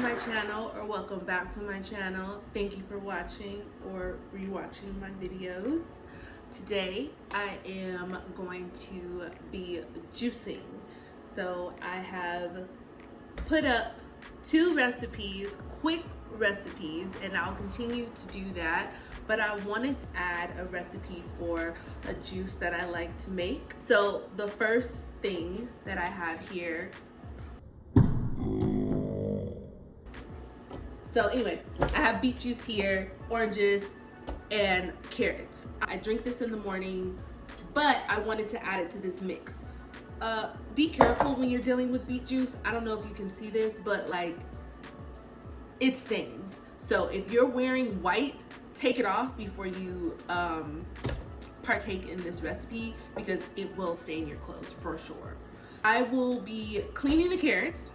my channel, or welcome back to my channel. Thank you for watching or rewatching my videos. Today I am going to be juicing. So I have put up 2 recipes, quick recipes, and I'll continue to do that. But I wanted to add a recipe for a juice that I like to make. So the first thing that I have here. So anyway, I have beet juice here, oranges, and carrots. I drink this in the morning, but I wanted to add it to this mix. Be careful when you're dealing with beet juice. I don't know if you can see this, but like it stains. So if you're wearing white, take it off before you partake in this recipe because it will stain your clothes for sure. I will be cleaning the carrots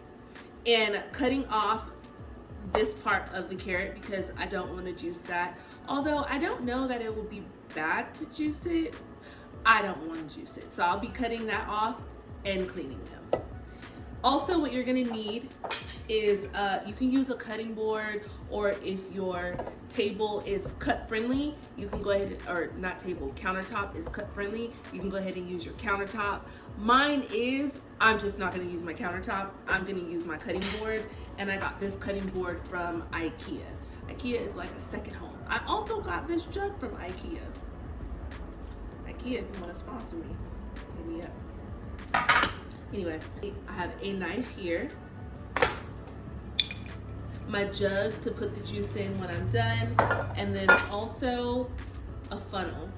and cutting off this part of the carrot because I don't want to juice that. Although I don't know that it would be bad to juice it. I don't want to juice it. So I'll be cutting that off and cleaning them. Also, what you're gonna need is you can use a cutting board, or if your table is cut friendly, you can go ahead, or not table, countertop is cut friendly, you can go ahead and use your countertop. Mine is, I'm just not gonna use my countertop, I'm gonna use my cutting board, and I got this cutting board from IKEA. IKEA is like a second home. I also got this jug from IKEA. IKEA, if you wanna sponsor me, hit me up. Anyway, I have a knife here, my jug to put the juice in when I'm done, and then also a funnel.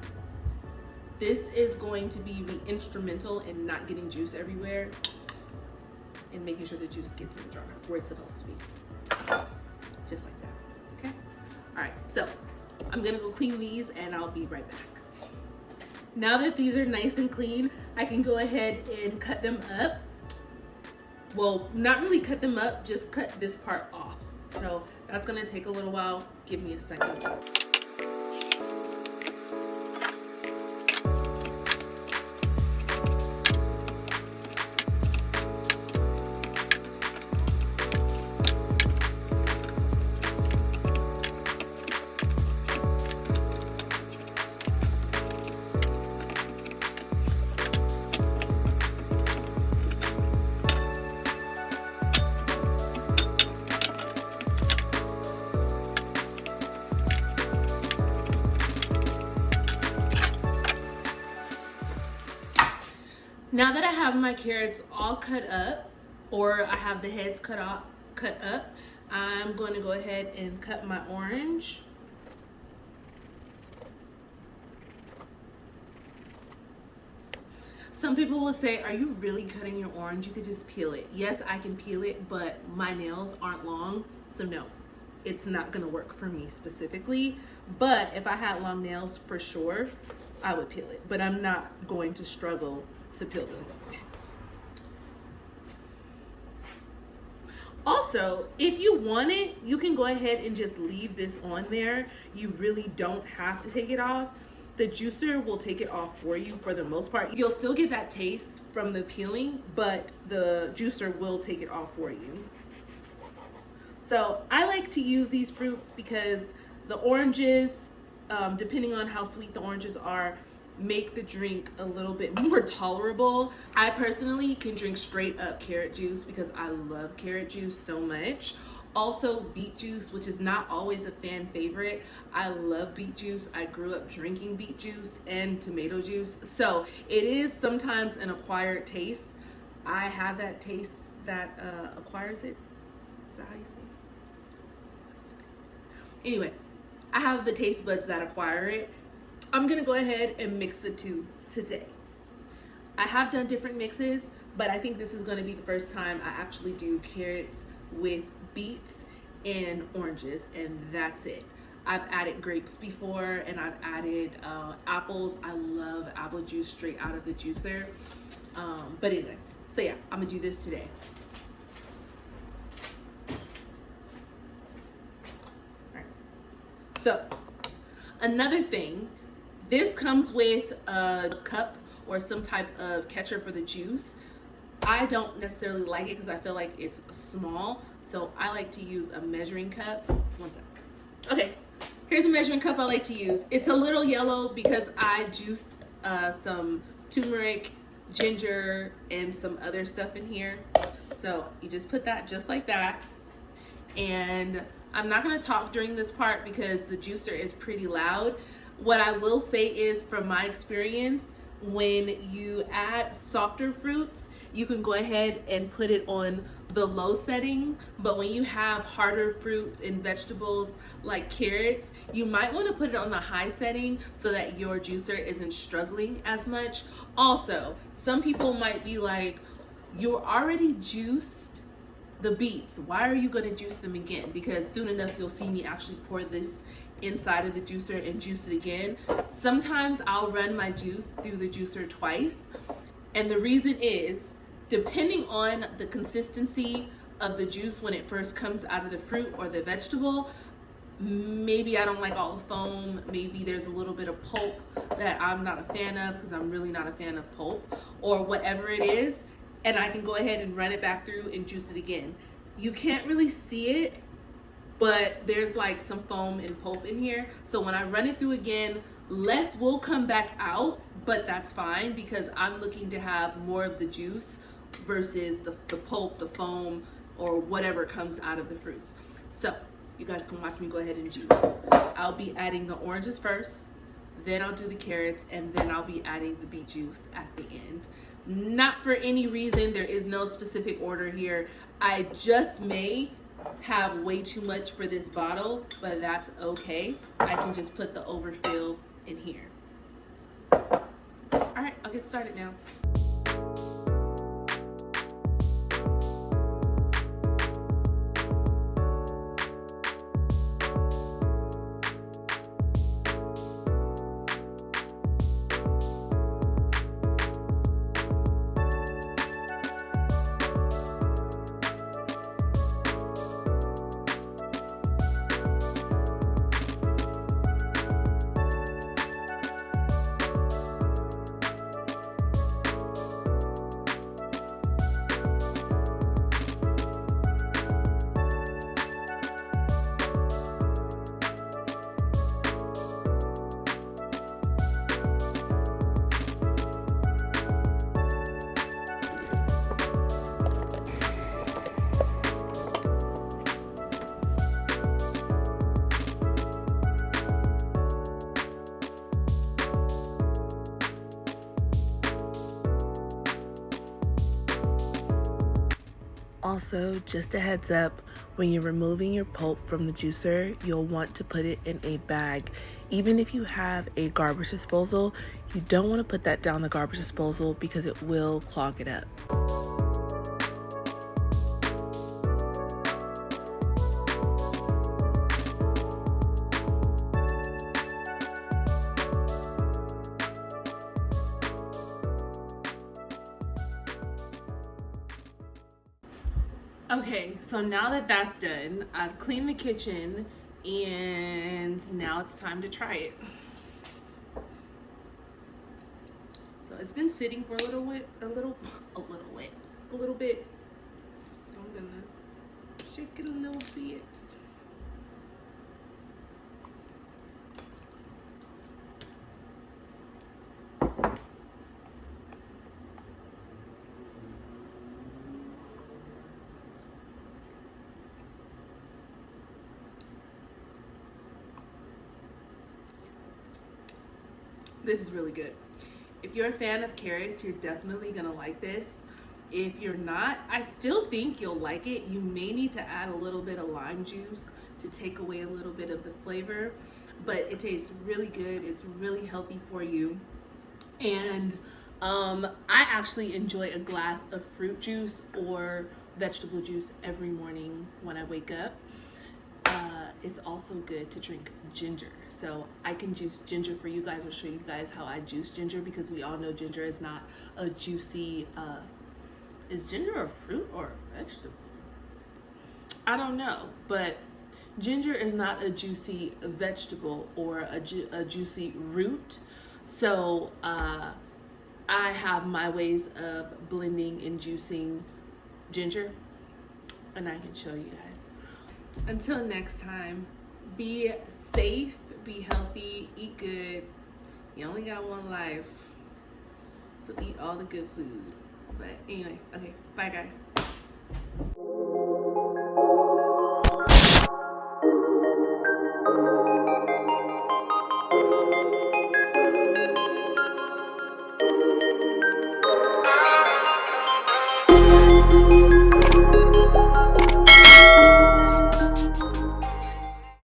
This is going to be instrumental in not getting juice everywhere and making sure the juice gets in the jar where it's supposed to be. Just like that, okay? All right, so I'm gonna go clean these and I'll be right back. Now that these are nice and clean, I can go ahead and cut them up. Well, not really cut them up, just cut this part off. So that's gonna take a little while. Give me a second. Now that I have my carrots all cut up, or I have the heads cut up, I'm going to go ahead and cut my orange. Some people will say, are you really cutting your orange? You could just peel it. Yes, I can peel it, but my nails aren't long, so no, it's not gonna work for me specifically. But if I had long nails, for sure, I would peel it. But I'm not going to struggle to peel this orange. Also, if you want it, you can go ahead and just leave this on there. You really don't have to take it off. The juicer will take it off for you for the most part. You'll still get that taste from the peeling, but the juicer will take it off for you. So I like to use these fruits because the oranges, depending on how sweet the oranges are, make the drink a little bit more tolerable. I personally can drink straight up carrot juice because I love carrot juice so much. Also beet juice, which is not always a fan favorite. I love beet juice. I grew up drinking beet juice and tomato juice. So it is sometimes an acquired taste. I have that taste that acquires it. Is that how you say it? Anyway, I have the taste buds that acquire it. I'm gonna go ahead and mix the two today. I have done different mixes, but I think this is gonna be the first time I actually do carrots with beets and oranges, and that's it. I've added grapes before, and I've added apples. I love apple juice straight out of the juicer. But anyway, so yeah, I'm gonna do this today. All right. So another thing, this comes with a cup or some type of catcher for the juice. I don't necessarily like it because I feel like it's small. So I like to use a measuring cup. One sec. Okay, here's a measuring cup I like to use. It's a little yellow because I juiced some turmeric, ginger, and some other stuff in here. So you just put that just like that. And I'm not gonna talk during this part because the juicer is pretty loud. What I will say is, from my experience, when you add softer fruits, you can go ahead and put it on the low setting. But when you have harder fruits and vegetables like carrots, you might want to put it on the high setting so that your juicer isn't struggling as much. Also, some people might be like, you're already juiced the beets, why are you going to juice them again? Because soon enough you'll see me actually pour this inside of the juicer and juice it again. Sometimes I'll run my juice through the juicer twice, and the reason is, depending on the consistency of the juice when it first comes out of the fruit or the vegetable, maybe I don't like all the foam, maybe there's a little bit of pulp that I'm not a fan of, because I'm really not a fan of pulp, or whatever it is, and I can go ahead and run it back through and juice it again. You can't really see it, but there's like some foam and pulp in here. So when I run it through again, less will come back out, but that's fine because I'm looking to have more of the juice versus the pulp, the foam, or whatever comes out of the fruits. So you guys can watch me go ahead and juice. I'll be adding the oranges first, then I'll do the carrots, and then I'll be adding the beet juice at the end. Not for any reason, there is no specific order here. I just may have way too much for this bottle, but that's okay. I can just put the overfill in here. All right, I'll get started now. Also, just a heads up, when you're removing your pulp from the juicer, you'll want to put it in a bag. Even if you have a garbage disposal, you don't want to put that down the garbage disposal because it will clog it up. Okay, so now that that's done, I've cleaned the kitchen and now it's time to try it. So it's been sitting for a little bit. So I'm gonna shake it a little bit. This is really good. If you're a fan of carrots, you're definitely gonna like this. If you're not, I still think you'll like it. You may need to add a little bit of lime juice to take away a little bit of the flavor, but it tastes really good. It's really healthy for you. And I actually enjoy a glass of fruit juice or vegetable juice every morning when I wake up. It's also good to drink ginger. So I can juice ginger for you guys, or show you guys how I juice ginger, because we all know ginger is not a juicy, is ginger a fruit or a vegetable? I don't know, but ginger is not a juicy vegetable or a juicy root. So I have my ways of blending and juicing ginger. and I can show you guys. Until next time, be safe, be healthy, eat good. You only got one life, so eat all the good food. But anyway, okay, bye guys.